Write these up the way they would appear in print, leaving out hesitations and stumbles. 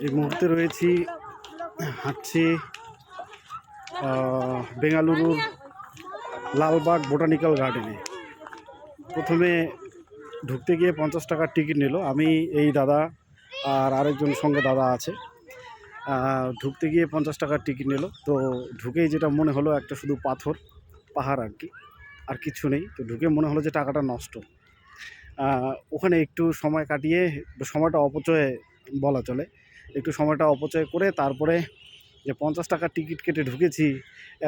এই মুহূর্তে রয়েছি, হাঁটছি বেঙ্গালুরুর লালবাগ বোটানিক্যাল গার্ডেনে। প্রথমে ঢুকতে গিয়ে 50 টাকার টিকিট নিল। আমি, এই দাদা আর আরেকজন সঙ্গে দাদা আছে। ঢুকতে গিয়ে 50 টাকার টিকিট নিল। তো ঢুকেই যেটা মনে হলো, একটা শুধু পাহাড় আর কি, আর কিছু নেই। তো ঢুকে মনে হলো যে টাকাটা নষ্ট। ওখানে একটু সময় কাটিয়ে, সময়টা অপচয় বলা চলে, একটু সময়টা অপচয় করে তারপরে যে 50 টাকার টিকিট কেটে ঢুকেছি,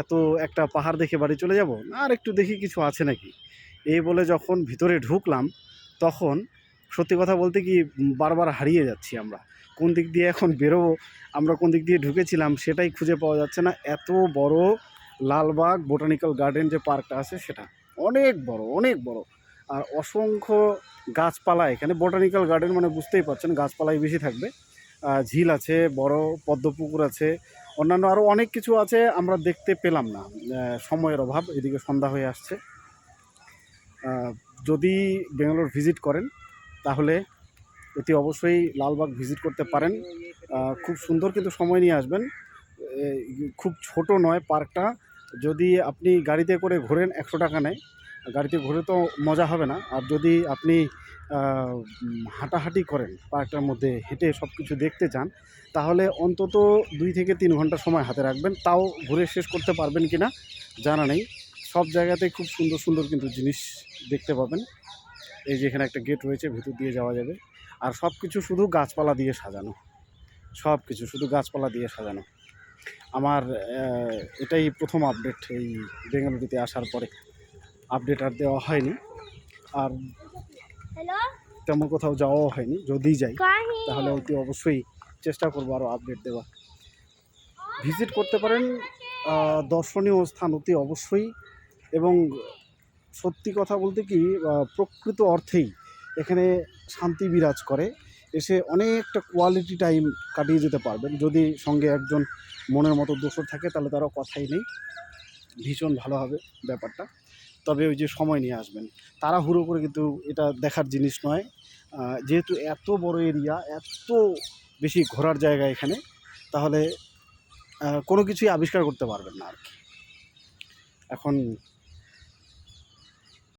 এত একটা পাহাড় দেখে বাড়ি চলে যাব, আর একটু দেখি কিছু আছে নাকি, এই বলে যখন ভিতরে ঢুকলাম, তখন সত্যি কথা বলতে কি বারবার হারিয়ে যাচ্ছি আমরা। কোন দিক দিয়ে এখন বেরোবো, আমরা কোন দিক দিয়ে ঢুকেছিলাম সেটাই খুঁজে পাওয়া যাচ্ছে না। এত বড় লালবাগ বোটানিক্যাল গার্ডেন যে পার্কটা আছে, সেটা অনেক বড়, অনেক বড়। আর অসংখ্য গাছপালা এখানে। বোটানিক্যাল গার্ডেন মানে বুঝতেই পারছেন, গাছপালাই বেশি থাকবে। ঝিল আছে, বড় পদ্মপুকুর আছে, অন্যান্য আরও অনেক কিছু আছে, আমরা দেখতে পেলাম না, সময়ের অভাব। এদিকে সন্ধ্যা হয়ে আসছে। যদি বেঙ্গালোর ভিজিট করেন তাহলে অতি অবশ্যই লালবাগ ভিজিট করতে পারেন। খুব সুন্দর, কিন্তু সময় নিয়ে আসবেন। খুব ছোট নয় পার্কটা। যদি আপনি গাড়িতে করে ঘোরেন 100 টাকা নেয়, গাড়িতে ঘুরে তো মজা হবে না। আর যদি আপনি হাঁটাহাঁটি করেন, পার্কটার মধ্যে হেঁটে সব কিছু দেখতে চান, তাহলে অন্তত 2 থেকে 3 ঘন্টা সময় হাতে রাখবেন। তাও ঘুরে শেষ করতে পারবেন কি না জানা নেই। সব জায়গাতে খুব সুন্দর সুন্দর কিন্তু জিনিস দেখতে পাবেন। এই যে এখানে একটা গেট রয়েছে, ভিতর দিয়ে যাওয়া যাবে। আর সব কিছু শুধু গাছপালা দিয়ে সাজানো, সব কিছু শুধু গাছপালা দিয়ে সাজানো। আমার এটাই প্রথম আপডেট এই বেঙ্গালুরুতে আসার পরে। আপডেট আর দেওয়া হয়নি, আর তেমন কোথাও যাওয়াও হয়নি। যদি যাই তাহলে অতি অবশ্যই চেষ্টা করবো আরও আপডেট দেওয়া। ভিজিট করতে পারেন, দর্শনীয় স্থান অতি অবশ্যই। এবং সত্যি কথা বলতে কি, প্রকৃত অর্থেই এখানে শান্তি বিরাজ করে। এসে অনেকটা কোয়ালিটি টাইম কাটিয়ে যেতে পারবেন। যদি সঙ্গে একজন মনের মতো দোসর থাকে তাহলে তারও কথাই নেই, ভীষণ ভালো হবে ব্যাপারটা। তবে ওই যে সময় নিয়ে আসবেন, তাড়াহুড়ো করে কিন্তু এটা দেখার জিনিস নয়। যেহেতু এত বড় এরিয়া, এত বেশি ঘোরার জায়গা এখানে, তাহলে কোনো কিছুই আবিষ্কার করতে পারবেন না আর কি। এখন